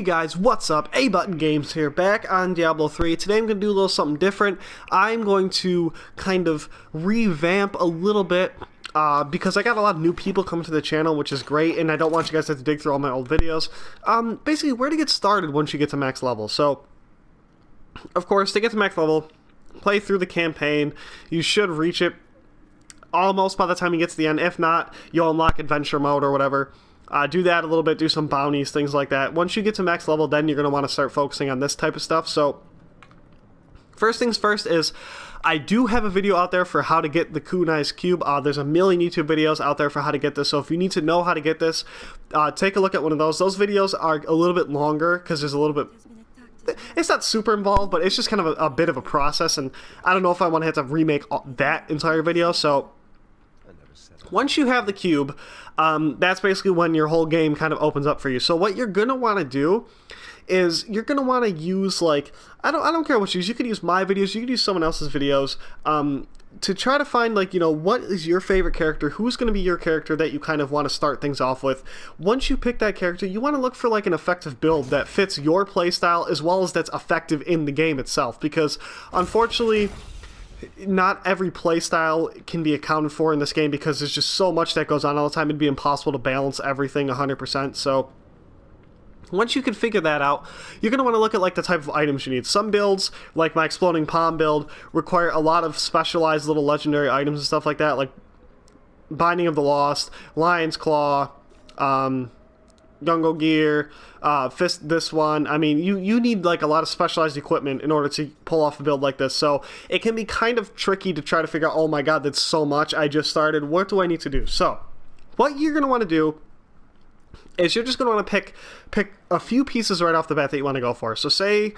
Hey guys, what's up? A-Button Games here, back on Diablo 3. Today I'm going to do a little something different. I'm going to kind of revamp a little bit because I got a lot of new people coming to the channel, which is great, and I don't want you guys to have to dig through all my old videos. Basically, where to get started once you get to max level. So, of course, to get to max level, play through the campaign. You should reach it almost by the time you get to the end. If not, you'll unlock adventure mode or whatever. Do that a little bit, do some bounties, things like that. Once you get to max level, then you're going to want to start focusing on this type of stuff. So, first things first is, I do have a video out there for how to get the Kunai's Cube. There's a million YouTube videos out there for how to get this, so if you need to know how to get this, take a look at one of those. Those videos are a little bit longer, because there's a little bit... It's not super involved, but it's just kind of a bit of a process, and I don't know if I want to have to remake that entire video, so... Once you have the cube, that's basically when your whole game kind of opens up for you. So what you're going to want to do is you're going to want to use, like, I don't care what you use. You could use my videos, you could use someone else's videos, to try to find, like, you know, what is your favorite character, who's going to be your character that you kind of want to start things off with. Once you pick that character, you want to look for, like, an effective build that fits your playstyle as well as that's effective in the game itself, because, unfortunately, not every playstyle can be accounted for in this game because there's just so much that goes on all the time. It'd be impossible to balance everything 100%. So once you can figure that out, you're going to want to look at like the type of items you need. Some builds, like my Exploding Palm build, require a lot of specialized little legendary items and stuff like that, like Binding of the Lost, Lion's Claw, Gungo Gear, Fist, this one. I mean, you need like a lot of specialized equipment in order to pull off a build like this, so it can be kind of tricky to try to figure out, oh my god, that's so much, I just started, what do I need to do? So, what you're going to want to do is you're just going to want to pick a few pieces right off the bat that you want to go for. So say,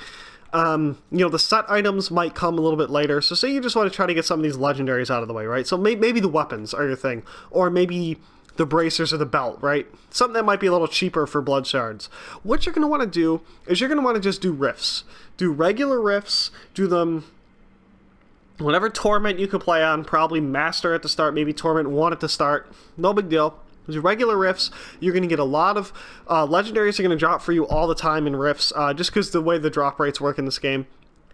you know, the set items might come a little bit later, so say you just want to try to get some of these legendaries out of the way, right? So maybe the weapons are your thing, or maybe the bracers or the belt, right? Something that might be a little cheaper for blood shards. What you're going to want to do is you're going to want to just do rifts. Do regular rifts, do them whatever torment you can play on, probably master at the start, maybe torment 1 at the start, no big deal. Do regular rifts, you're going to get a lot of legendaries are going to drop for you all the time in rifts, just because the way the drop rates work in this game.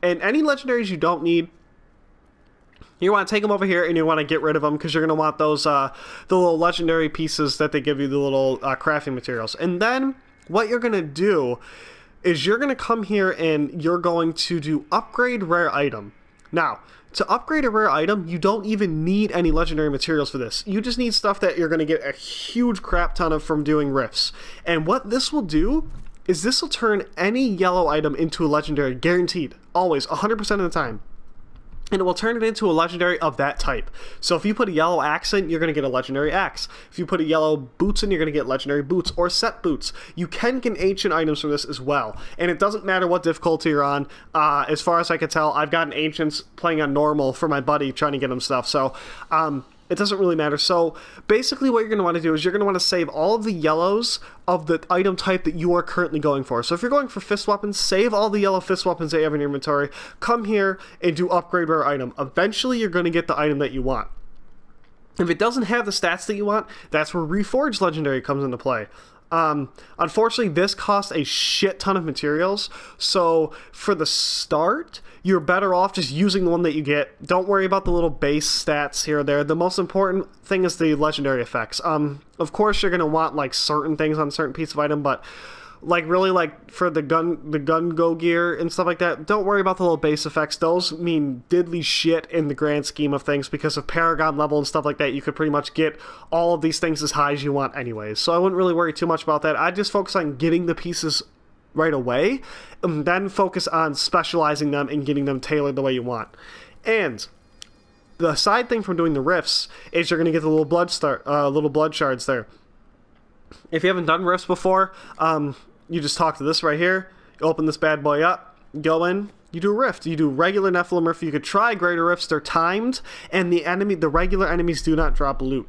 And any legendaries you don't need, you want to take them over here and you want to get rid of them because you're going to want those, the little legendary pieces that they give you, the little crafting materials. And then what you're going to do is you're going to come here and you're going to do upgrade rare item. Now, to upgrade a rare item, you don't even need any legendary materials for this. You just need stuff that you're going to get a huge crap ton of from doing rifts. And what this will do is this will turn any yellow item into a legendary, guaranteed, always, 100% of the time. And it will turn it into a legendary of that type. So if you put a yellow axe in, you're going to get a legendary axe. If you put a yellow boots in, you're going to get legendary boots or set boots. You can get ancient items from this as well. And it doesn't matter what difficulty you're on. As far as I can tell, I've gotten ancients playing on normal for my buddy trying to get him stuff. So it doesn't really matter. So basically what you're going to want to do is you're going to want to save all of the yellows of the item type that you are currently going for. So if you're going for fist weapons, save all the yellow fist weapons that you have in your inventory. Come here and do upgrade rare item. Eventually you're going to get the item that you want. If it doesn't have the stats that you want, that's where Reforged Legendary comes into play. Unfortunately, this costs a shit ton of materials, so for the start, you're better off just using the one that you get. Don't worry about the little base stats here or there. The most important thing is the legendary effects. Of course, you're going to want, like, certain things on certain piece of item, but like really like for the gun go gear and stuff like that, don't worry about the little base effects. Those mean diddly shit in the grand scheme of things because of Paragon level and stuff like that. You could pretty much get all of these things as high as you want anyways, so I wouldn't really worry too much about that. I'd just focus on getting the pieces right away and then focus on specializing them and getting them tailored the way you want. And the side thing from doing the rifts is you're going to get the little blood shards there. If you haven't done rifts before, you just talk to this right here, you open this bad boy up, go in, you do a rift. You do regular Nephilim rift. You could try greater rifts, they're timed, and the regular enemies do not drop loot.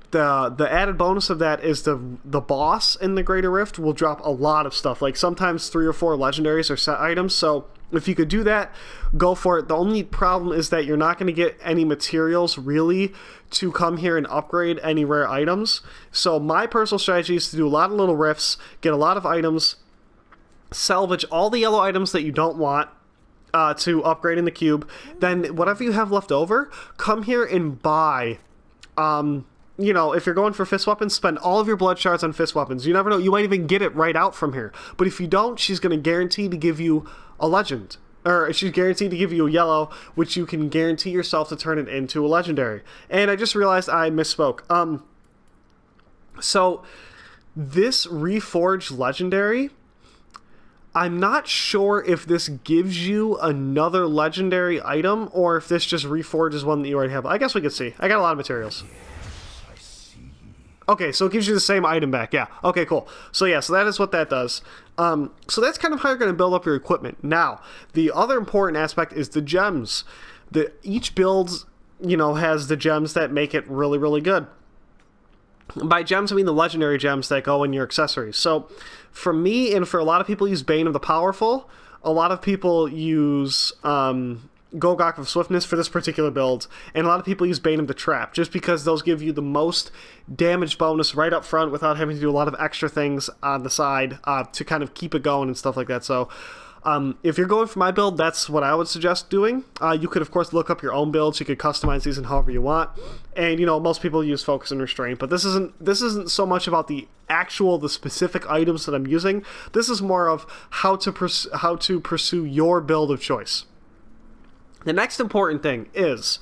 The added bonus of that is the boss in the greater rift will drop a lot of stuff, like sometimes 3 or 4 legendaries or set items, so if you could do that, go for it. The only problem is that you're not going to get any materials really to come here and upgrade any rare items. So my personal strategy is to do a lot of little rifts, get a lot of items, salvage all the yellow items that you don't want to upgrade in the cube. Then whatever you have left over, come here and buy. You know, if you're going for fist weapons, spend all of your blood shards on fist weapons. You never know, you might even get it right out from here. But if you don't, she's going to guarantee to give you a legend. Or she's guaranteed to give you a yellow, which you can guarantee yourself to turn it into a legendary. And I just realized I misspoke. So, this Reforged legendary, I'm not sure if this gives you another legendary item, or if this just reforges one that you already have. I guess we could see. I got a lot of materials. Okay, so it gives you the same item back, yeah. Okay, cool. So yeah, so that is what that does. So that's kind of how you're going to build up your equipment. Now, the other important aspect is the gems. Each build, you know, has the gems that make it really, really good. By gems, I mean the legendary gems that go in your accessories. So, for me, and for a lot of people use Bane of the Powerful, a lot of people use Gogok of Swiftness for this particular build, and a lot of people use Bane of the Trap, just because those give you the most damage bonus right up front without having to do a lot of extra things on the side to kind of keep it going and stuff like that. So, if you're going for my build, that's what I would suggest doing. You could, of course, look up your own builds. You could customize these in however you want. And, you know, most people use Focus and Restraint, but this isn't so much about the specific items that I'm using. This is more of how to pursue your build of choice. The next important thing is,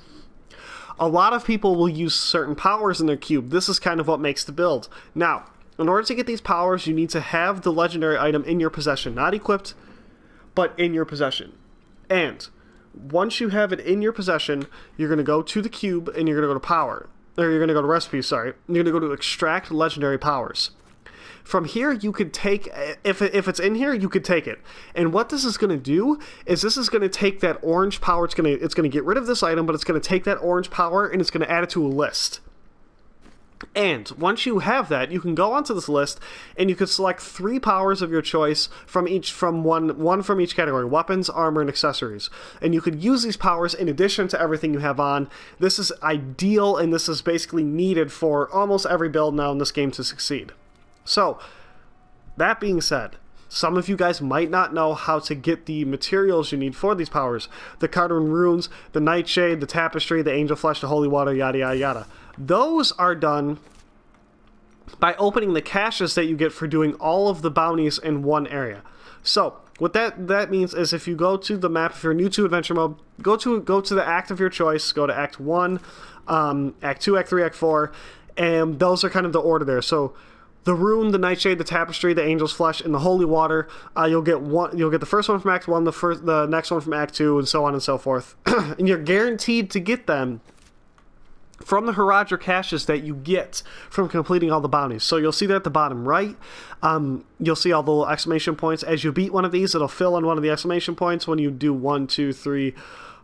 a lot of people will use certain powers in their cube. This is kind of what makes the build. Now, in order to get these powers, you need to have the legendary item in your possession. Not equipped, but in your possession. And once you have it in your possession, you're going to go to the cube and you're going to go to power. Or you're going to go to recipes, sorry. You're going to go to extract legendary powers. From here, you could take, if it's in here, you could take it. And what this is going to do is this is going to take that orange power, it's going to get rid of this item, but it's going to take that orange power and it's going to add it to a list. And once you have that, you can go onto this list and you can select 3 powers of your choice from one from each category: weapons, armor, and accessories. And you could use these powers in addition to everything you have on. This is ideal, and this is basically needed for almost every build now in this game to succeed. So, that being said, some of you guys might not know how to get the materials you need for these powers. The Cardinal Runes, the Nightshade, the Tapestry, the Angel Flesh, the Holy Water, yada yada yada. Those are done by opening the caches that you get for doing all of the bounties in one area. So, what that means is, if you go to the map, if you're new to adventure mode, go to the act of your choice, go to Act 1, Act 2, Act 3, Act 4, and those are kind of the order there. So, the Rune, the Nightshade, the Tapestry, the Angel's Flesh, and the Holy Water. You'll get the first one from Act 1, the next one from Act 2, and so on and so forth. And you're guaranteed to get them from the Haradra caches that you get from completing all the bounties. So you'll see that at the bottom right. You'll see all the little exclamation points. As you beat one of these, it'll fill in one of the exclamation points. When you do 1, 2, 3,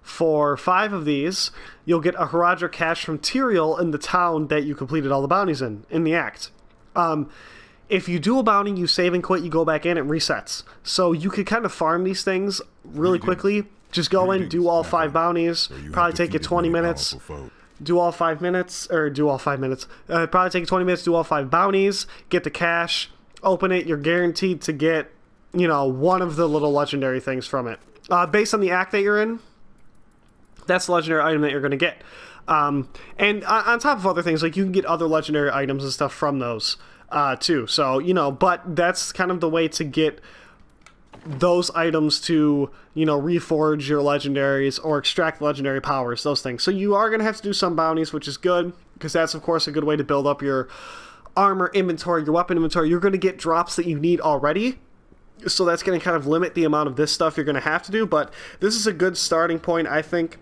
4, 5 of these, you'll get a Haradra cache from Tyrael in the town that you completed all the bounties in the act. If you do a bounty, you save and quit, you go back in, it resets. So you could kind of farm these things really quickly. Just go in, do all 5 bounties. Probably take you 20 minutes. Do all 5 minutes, probably take you 20 minutes, do all 5 bounties, get the cash, open it. You're guaranteed to get, you know, one of the little legendary things from it. Based on the act that you're in, that's the legendary item that you're going to get. And on top of other things, like, you can get other legendary items and stuff from those too. So, you know, but that's kind of the way to get those items to, you know, reforge your legendaries or extract legendary powers, those things. So you are going to have to do some bounties, which is good, because that's, of course, a good way to build up your armor inventory, your weapon inventory. You're going to get drops that you need already, so that's going to kind of limit the amount of this stuff you're going to have to do, but this is a good starting point, I think.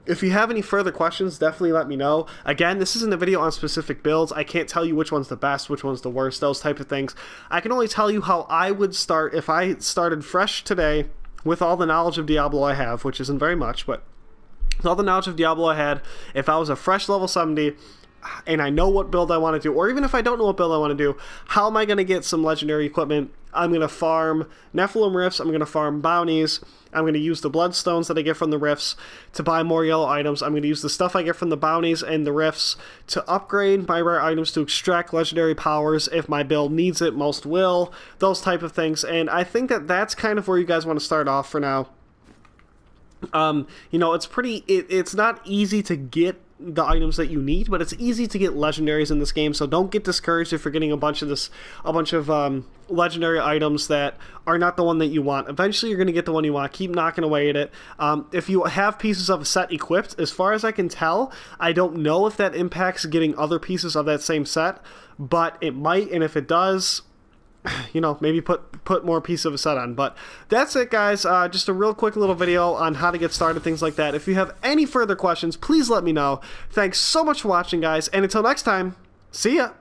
If you have any further questions, definitely let me know. Again, this isn't a video on specific builds. I can't tell you which one's the best, which one's the worst, those type of things. I can only tell you how I would start if I started fresh today with all the knowledge of Diablo I have, which isn't very much, but with all the knowledge of Diablo I had, if I was a fresh level 70, and I know what build I want to do, or even if I don't know what build I want to do, how am I going to get some legendary equipment? I'm going to farm Nephilim Rifts, I'm going to farm bounties, I'm going to use the bloodstones that I get from the rifts to buy more yellow items, I'm going to use the stuff I get from the bounties and the rifts to upgrade my rare items to extract legendary powers if my build needs it, most will, those type of things, and I think that that's kind of where you guys want to start off for now. You know, it's not easy to get the items that you need, but it's easy to get legendaries in this game, so don't get discouraged if you're getting a bunch of legendary items that are not the one that you want. Eventually you're going to get the one you want. Keep knocking away at it. If you have pieces of a set equipped, as far as I can tell, I don't know if that impacts getting other pieces of that same set, but it might, and if it does, you know, maybe put more piece of a set on. But that's it, guys. Just a real quick little video on how to get started, things like that. If you have any further questions, please let me know. Thanks so much for watching, guys, and until next time, see ya!